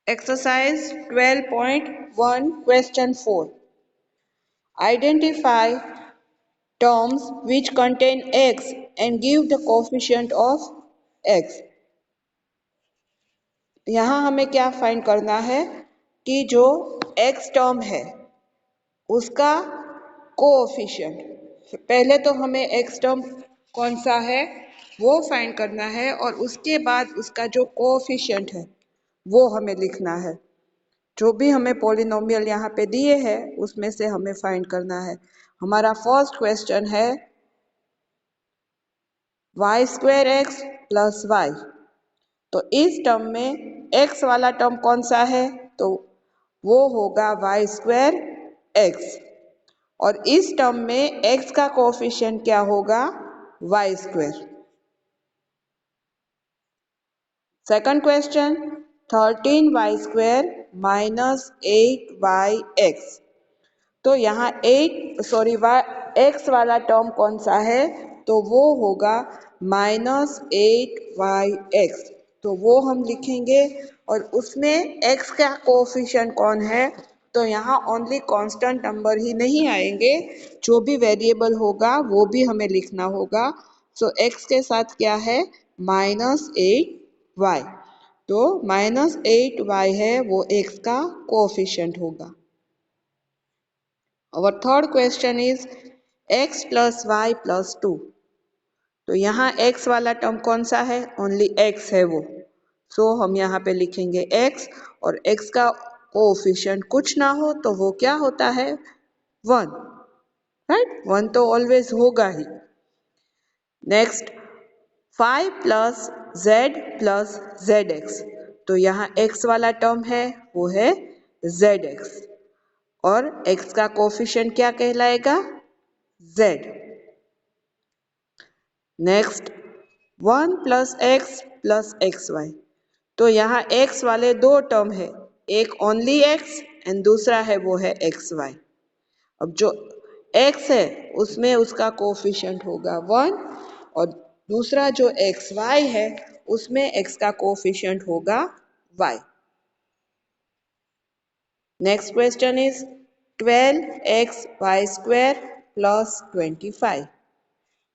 Exercise 12.1 Question 4. Identify terms which contain x and give the coefficient of x. यहाँ हमें क्या find करना है कि जो x टर्म है उसका कोएफिशिएंट। पहले तो हमें x टर्म कौन सा है वो फाइंड करना है और उसके बाद उसका जो कोएफिशिएंट है वो हमें लिखना है। जो भी हमें पॉलिनोमियल यहाँ पे दिए हैं उसमें से हमें फाइंड करना है। हमारा फर्स्ट क्वेश्चन है y square x plus y. तो इस टर्म में x वाला टर्म कौन सा है तो वो होगा वाई स्क्वायर एक्स और इस टर्म में x का कोएफिशिएंट क्या होगा y square. Second question 13y square minus 8yx। तो यहाँ x वाला टर्म कौन सा है तो वो होगा -8yx। तो वो हम लिखेंगे और उसमें x का कोएफिशिएंट कौन है तो यहाँ ओनली कांस्टेंट नंबर ही नहीं आएंगे, जो भी वेरिएबल होगा वो भी हमें लिखना होगा। सो x के साथ क्या है -8y। तो -8y है वो x का कोएफिशिएंट होगा। Our third question is x plus y plus 2। तो यहाँ x वाला टर्म कौन सा है ओनली x है वो। सो हम यहाँ पे लिखेंगे x और x का कोएफिशिएंट कुछ ना हो तो वो क्या होता है 1, राइट। 1 तो ऑलवेज होगा ही। Next 5 plus z plus zx। तो यहाँ x वाला टर्म है वो है zx और x का कोएफिशिएंट क्या कहलाएगा z। Next 1 plus x plus x y. तो यहाँ x वाले दो टर्म है, एक ओनली x एंड दूसरा है वो है एक्स वाई। अब जो x है उसमें उसका कोएफिशिएंट होगा 1 और दूसरा जो एक्स वाई है उसमें x का कोएफिशिएंट होगा y। Next question is 12xy square plus 25।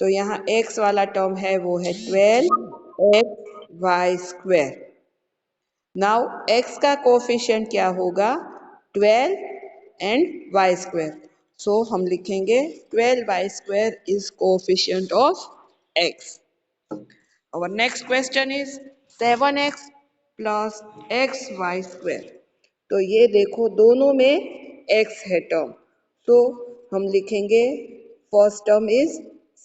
तो यहाँ x वाला टर्म है वो है 12xy स्क्वायर। नाउ x का कोएफिशिएंट क्या होगा 12 एंड y स्क्वायर। सो हम लिखेंगे 12y square is coefficient of x। Our next question is 7x plus xy square। तो ये देखो दोनों में x है टर्म, तो हम लिखेंगे first term is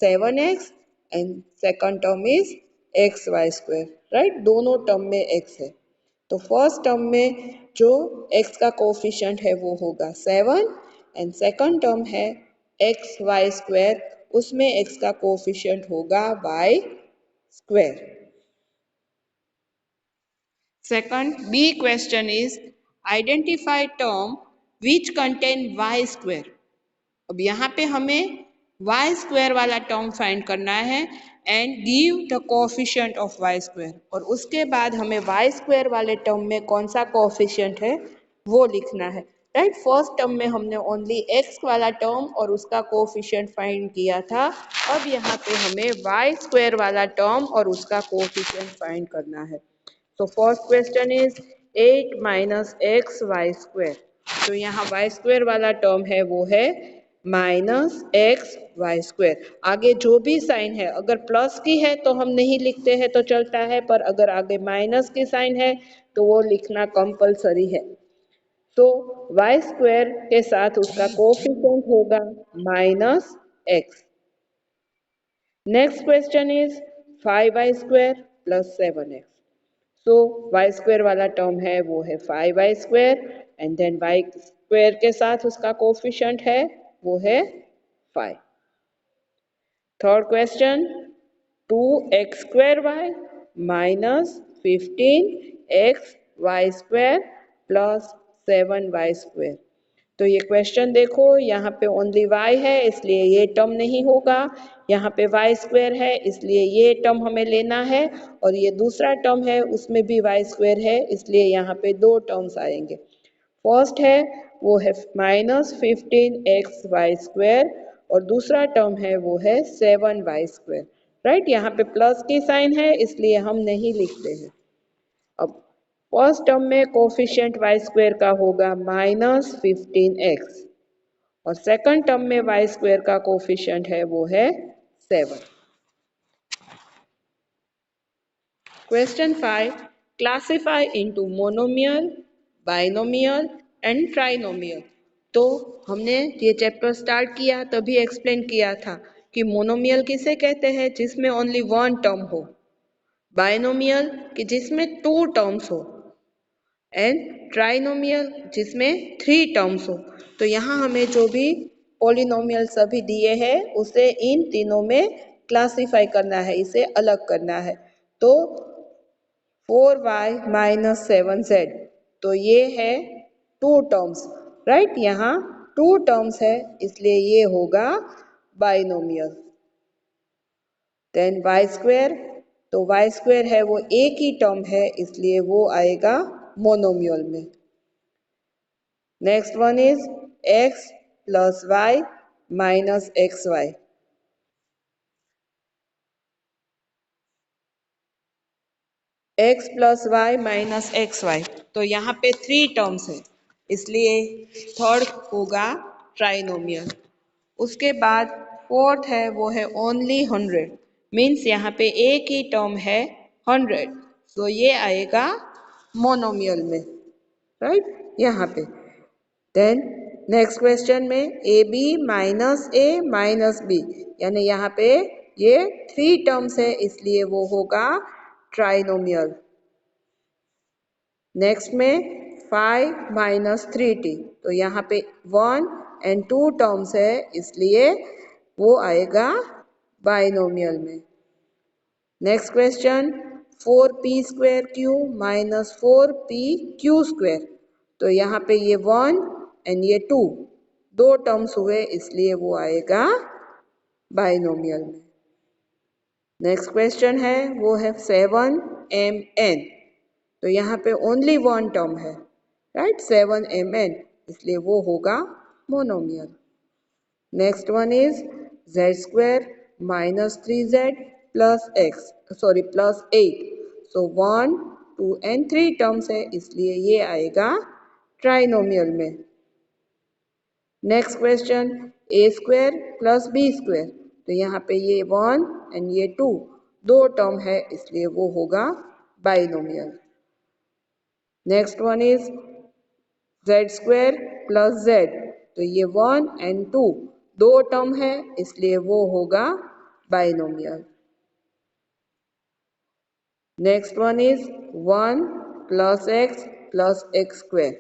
7x and second term is xy square, right. दोनों टर्म में x है तो फर्स्ट टर्म में जो x का कोएफिशिएंट है वो होगा 7 एंड सेकंड टर्म है xy स्क्वायर, उसमें x का कोएफिशिएंट होगा y square। Second, B question is identify term which contain y square। अब यहाँ पे हमें y square वाला टर्म फाइंड करना है and give the coefficient of y square और उसके बाद हमें y square वाले टर्म में कौन सा कोएफिशिएंट है वो लिखना है, राइट। फर्स्ट टर्म में हमने ओनली x वाला टर्म और उसका कोएफिशिएंट फाइंड किया था। अब यहाँ पे हमें y square वाला टर्म और उसका कोएफिशिएंट फाइंड करना है। तो first question is 8 minus x y square. तो यहाँ वाई स्क्वायर वाला टर्म है वो है माइनस एक्स वाई स्क्वायर। आगे जो भी साइन है अगर प्लस की है तो हम नहीं लिखते हैं तो चलता है, पर अगर आगे माइनस की साइन है तो वो लिखना कंपलसरी है। तो वाई स्क्वायर के साथ उसका कोएफिशिएंट होगा minus x. Next question is 5y square plus 7x। So y square वाला टर्म है वो है 5y square and then y square के साथ उसका कोएफिशिएंट है वो है 5। Third question 2x square y minus 15x y square plus 7y square. तो ये क्वेश्चन देखो, यहाँ पे ओनली y है इसलिए ये टर्म नहीं होगा, यहाँ पे y स्क्वायर है इसलिए ये टर्म हमें लेना है, और ये दूसरा टर्म है उसमें भी y स्क्वायर है इसलिए यहाँ पे दो टर्म्स आएंगे। फर्स्ट है वो है -15xy² और दूसरा टर्म है वो है 7y²। राइट, यहाँ पे प्लस की साइन है इसलिए हम नहीं लिखते हैं। अब फर्स्ट टर्म में कोफिशिएंट y² का होगा -15x और सेकंड टर्म में y² का कोफिशिएंट है वो है 7। Question 5. Classify into monomial, binomial and trinomial. तो हमने ये चैप्टर स्टार्ट किया तभी एक्सप्लेन किया था कि मोनोमियल किसे कहते हैं जिसमें ओनली वन टर्म हो, बाइनोमियल कि जिसमें टू टर्म्स हो, एंड ट्राइनोमियल जिसमें थ्री टर्म्स हो। तो यहाँ हमें जो भी पॉलिनोमियल सभी दिए हैं उसे इन तीनों में क्लासिफाई करना है, इसे अलग करना है। तो 4y - 7z, तो ये है टू टर्म्स। राइट, यहाँ टू टर्म्स है इसलिए ये होगा बाइनोमियल। देन y², तो y² है वो एक ही टर्म है इसलिए वो आएगा मोनोमियल में। Next one is x + y - xy। x + y - xy, तो यहाँ पे थ्री टर्म्स है इसलिए थर्ड होगा ट्राइनोमियल। उसके बाद फोर्थ है वो है ओनली 100, मीन्स यहाँ पे एक ही टर्म है 100, तो ये आएगा मोनोमियल में। राइट, यहाँ पे। देन नेक्स्ट क्वेश्चन में ab - a - b, यानी यहाँ पे ये थ्री टर्म्स है इसलिए वो होगा ट्राइनोमियल। नेक्स्ट में 5 - 3t, तो यहाँ पे 1 और 2 टर्म्स है इसलिए वो आएगा बाइनोमियल में। नेक्स्ट क्वेश्चन 4p²q - 4pq², तो यहाँ पे ये 1 और ये 2 दो टर्म्स हुए इसलिए वो आएगा बाइनोमियल में। नेक्स्ट क्वेश्चन है वो है 7mn, तो यहाँ पे ओनली वन टर्म है। राइट, 7mn, इसलिए वो होगा monomial. Next one is z² - 3z + 8, सो 1, 2 और 3 टर्म्स है इसलिए ये आएगा ट्राइनोमियल में। नेक्स्ट क्वेश्चन a² + b², तो यहाँ पे ये 1 और ये 2 दो टर्म है इसलिए वो होगा binomial. Next one is z² + z, तो ये 1 और 2 दो टर्म है इसलिए वो होगा binomial. Next one is 1 + x + x²,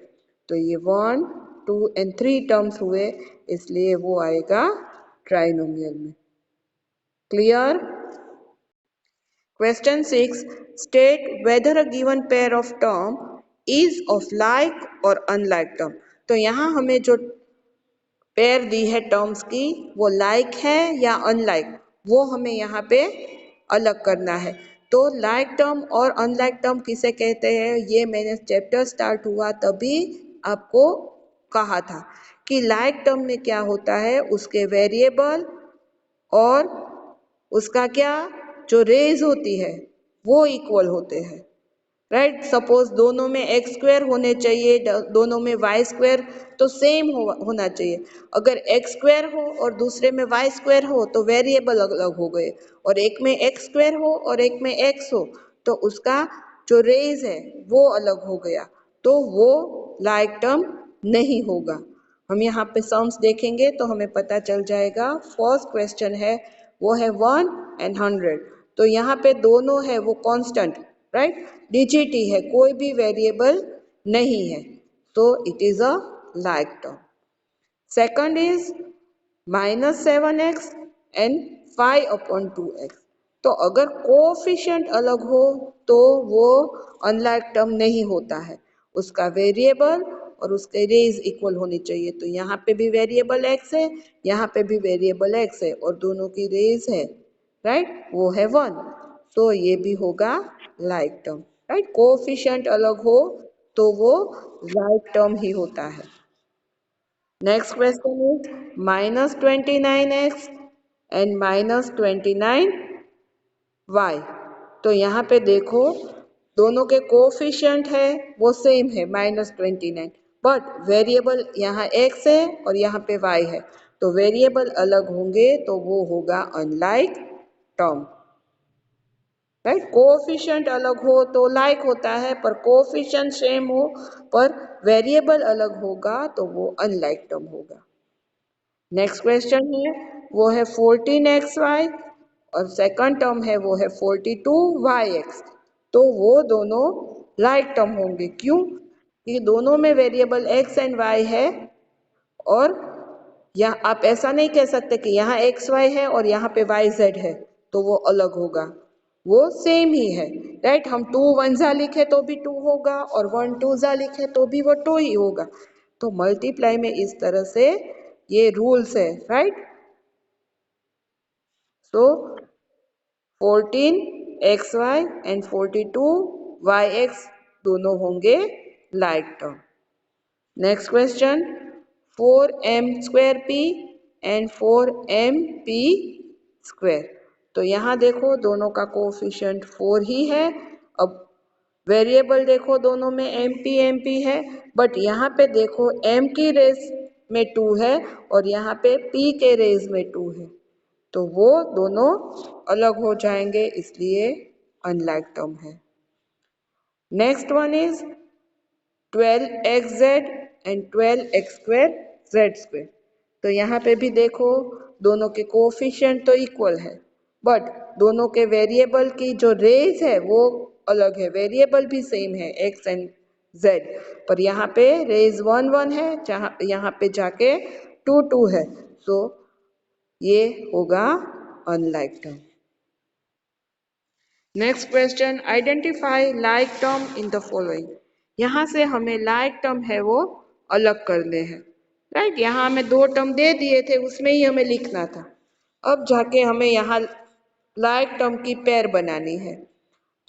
तो ये 1, 2 और 3 टर्म्स हुए इसलिए वो आएगा ट्राइनोमियल में। Clear? Question 6. State whether a given pair of term is of like or unlike term. तो यहाँ हमें जो पेयर दी है टर्म्स की वो लाइक है या अनलाइक, वो हमें यहाँ पे अलग करना है। तो लाइक टर्म और अनलाइक टर्म किसे कहते हैं ये मैंने चैप्टर स्टार्ट हुआ तभी आपको कहा था कि लाइक टर्म में क्या होता है, उसके वेरिएबल और उसका क्या जो रेज होती है वो इक्वल होते हैं। राइट, सपोज दोनों में x² होने चाहिए, दोनों में y², तो सेम होना चाहिए। अगर x² हो और दूसरे में y² हो तो वेरिएबल अलग हो गए, और एक में x² हो और एक में x हो तो उसका जो रेज है वो अलग हो गया, तो वो लाइक टर्म नहीं होगा। हम यहाँ पे सम्स देखेंगे तो हमें पता चल जाएगा। फर्स्ट क्वेश्चन है वो है 1 और 100, तो यहाँ पे दोनों है वो कांस्टेंट, राइट, डिजिट ही है, कोई भी वेरिएबल नहीं है, तो it is a like term. Second is -7x and 5/2x, तो अगर कोएफिशिएंट अलग हो तो वो अनलाइक टर्म नहीं होता है, उसका वेरिएबल और उसके रेज इक्वल होनी चाहिए। तो यहाँ पे भी वेरिएबल एक्स है, यहाँ पे भी वेरिएबल एक्स है और दोनों की रेज है, राइट, वो है 1। तो ये भी होगा लाइक टर्म, राइट। कोएफिशिएंट अलग हो तो वो लाइक टर्म ही होता है। Next question is -29x and -29y। तो यहाँ पे देखो दोनों के कोएफिशिएंट है वो सेम है -29, बट वेरिएबल यहाँ x है और यहाँ पे y है, तो वेरिएबल अलग होंगे तो वो होगा अनलाइक टर्म, राइट। कोएफिशिएंट अलग हो तो लाइक होता है, पर कोएफिशिएंट सेम हो पर वेरिएबल अलग होगा तो वो अनलाइक टर्म होगा। नेक्स्ट क्वेश्चन है वो है 14xy और सेकंड टर्म है वो है 42yx। तो वो दोनों लाइक टर्म होंगे, क्यों? कि दोनों में वेरिएबल x एंड y है और यहाँ आप ऐसा नहीं कह सकते कि यहाँ एक्स वाई है और यहाँ पे वाई जेड है तो वो अलग होगा, वो सेम ही है, राइट। हम 2 1 जा लिखे तो भी 2 होगा और 1 2 जा लिखे तो भी वो 2 ही होगा। तो मल्टीप्लाई में इस तरह से ये रूल्स है, right. So 14xy and 42yx दोनों होंगे like term. Next question 4m² and 4mp²। तो यहाँ देखो दोनों का कोफिशिएंट 4 ही है। अब वेरिएबल देखो दोनों में mp है, बट यहाँ पे देखो m की रेज में 2 है और यहाँ पे p के रेज में 2 है, तो वो दोनों अलग हो जाएंगे, इसलिए अनलाइक टर्म है। Next one is 12xz and 12x² तो यहाँ पे भी देखो दोनों के कोफिशिएंट तो इक्वल है, बट दोनों के वेरिएबल की जो रेज है वो अलग है। वेरिएबल भी सेम है x एंड z, पर यहाँ पे रेज 1 1 है, जहाँ यहाँ पे जाके 2 2 है, सो ये होगा unlike term. Next question identify like term in the following. यहाँ से हमें लाइक टर्म है वो अलग करने हैं, राइट। यहाँ हमें 2 टर्म दे दिए थे, उसमें ही हमें लिखना था। अब जाके हमें यहाँ लाइक टर्म की पेयर बनानी है।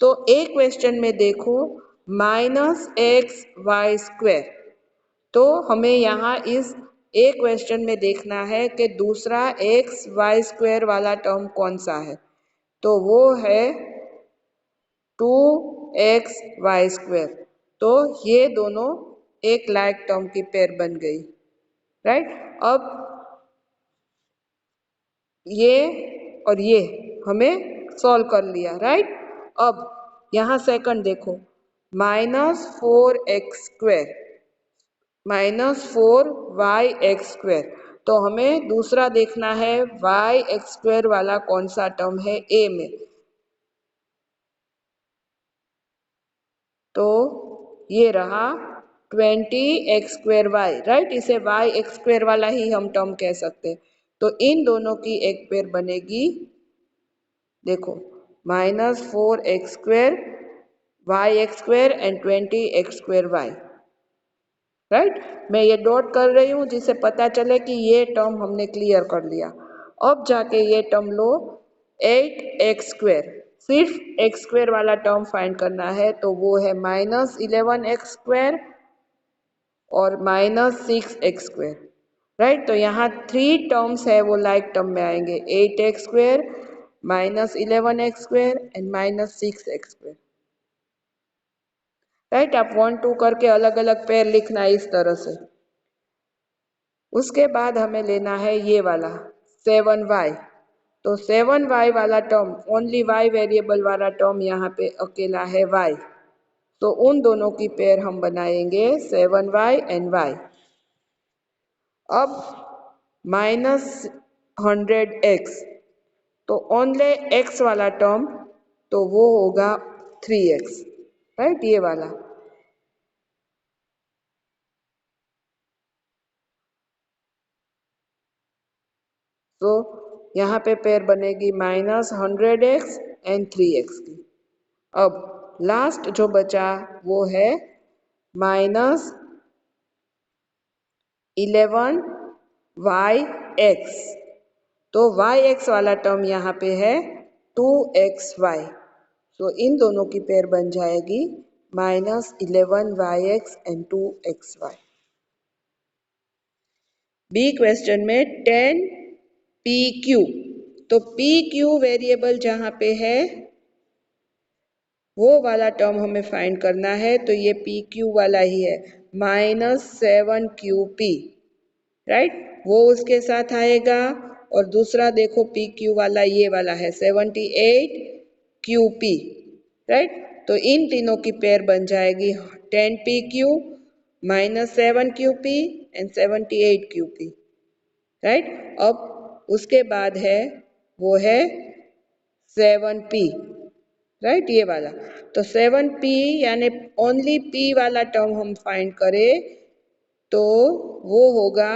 तो एक क्वेश्चन में देखो -xy², तो हमें यहाँ इस एक क्वेश्चन में देखना है कि दूसरा xy² वाला टर्म कौन सा है, तो वो है 2xy²। तो ये दोनों एक लाइक टर्म की पेयर बन गई, राइट। अब ये और ये हमें सॉल्व कर लिया, राइट। अब यहाँ सेकंड देखो -4x² -4yx², तो हमें दूसरा देखना है yx² वाला कौन सा टर्म है ए में, तो ये रहा 20x²y, राइट। इसे yx² वाला ही हम टर्म कह सकते हैं। तो इन दोनों की एक पेयर बनेगी, देखो -4x² yx² and 20x²y, right. मैं ये डॉट कर रही हूँ जिससे पता चले कि ये टर्म हमने क्लियर कर लिया। अब जाके ये टर्म लो 8x², सिर्फ x² वाला टर्म फाइंड करना है, तो वो है -11x² और -6x², राइट। तो यहाँ 3 टर्म्स है वो लाइक टर्म में आएंगे, 8x², -11x² and -6x², right. आप 1 2 करके अलग अलग पेयर लिखना है इस तरह से। उसके बाद हमें लेना है ये वाला 7y। तो 7y वाला टर्म, ओनली y वेरिएबल वाला टर्म यहाँ पे अकेला है y, तो उन दोनों की पेयर हम बनाएंगे 7y एंड y। अब -100x, तो ओनली x वाला टर्म, तो वो होगा 3x, राइट, ये वाला। तो यहाँ पे पेयर बनेगी -100x एंड 3x की। अब लास्ट जो बचा वो है 11yx, तो yx वाला टर्म यहाँ पे है 2xy, तो इन दोनों की पेयर बन जाएगी -11yx and 2xy। B question में 10pq, तो pq वेरिएबल जहाँ पे है वो वाला टर्म हमें फाइंड करना है, तो ये pq वाला ही है -7qp, राइट, वो उसके साथ आएगा। और दूसरा देखो pq वाला ये वाला है 78qp, राइट, तो इन तीनों की पेयर बन जाएगी 10pq -7qp and 78qp, right. अब उसके बाद है वो है 7p, राइट, ये वाला, तो 7p यानी ओनली p वाला टर्म हम फाइंड करें तो वो होगा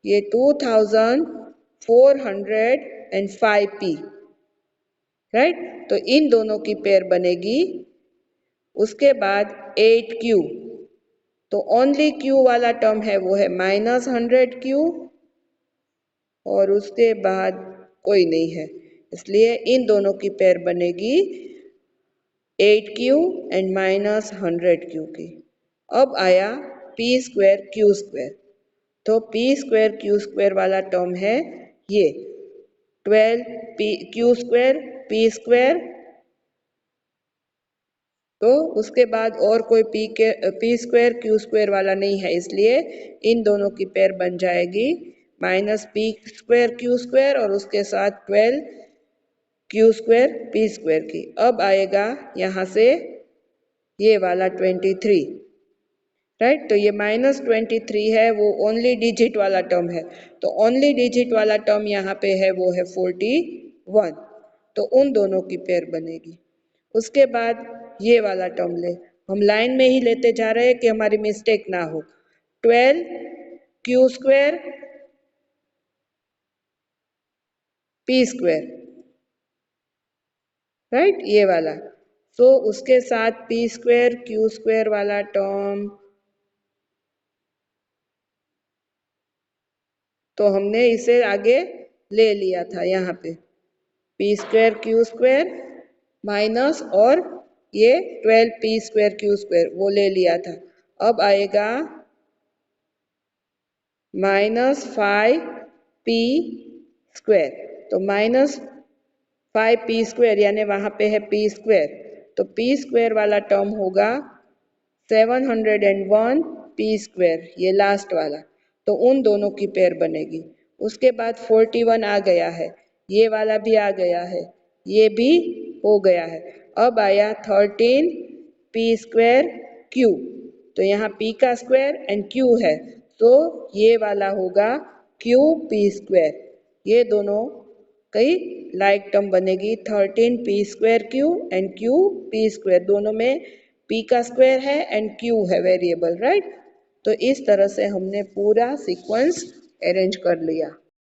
ये 2405p, राइट, तो इन दोनों की पेयर बनेगी। उसके बाद 8q, तो ओनली q वाला टर्म है वो है -100q, और उसके बाद कोई नहीं है, इसलिए इन दोनों की पेयर बनेगी 8q एंड -100q की। अब आया p² q², तो p² q² वाला टर्म है ये 12q² p², तो उसके बाद और कोई p² q² वाला नहीं है, इसलिए इन दोनों की पेयर बन जाएगी -p² q² और उसके साथ 12q² p² की। अब आएगा यहाँ से ये वाला 23, राइट, तो ये -23 है, वो ओनली डिजिट वाला टर्म है, तो ओनली डिजिट वाला टर्म यहाँ पे है वो है 41, तो उन दोनों की पेयर बनेगी। उसके बाद ये वाला टर्म ले, हम लाइन में ही लेते जा रहे हैं कि हमारी मिस्टेक ना हो। 12q² p², राइट, ये वाला, तो उसके साथ p² q² वाला टर्म, तो हमने इसे आगे ले लिया था यहाँ पे p² q² माइनस और ये 12p² q² वो ले लिया था। अब आएगा -5p², तो -5p² यानी वहाँ पे है p², तो p² वाला टर्म होगा 701p², ये लास्ट वाला, तो उन दोनों की पेयर बनेगी। उसके बाद 41 आ गया है, ये वाला भी आ गया है, ये भी हो गया है। अब आया 13p² q, तो यहाँ p का स्क्वायर एंड q है, तो ये वाला होगा qp², ये दोनों कई लाइक टर्म बनेगी 13p² q एंड qp², दोनों में p का स्क्वायर है एंड q है वेरिएबल, राइट। तो इस तरह से हमने पूरा सीक्वेंस अरेंज कर लिया।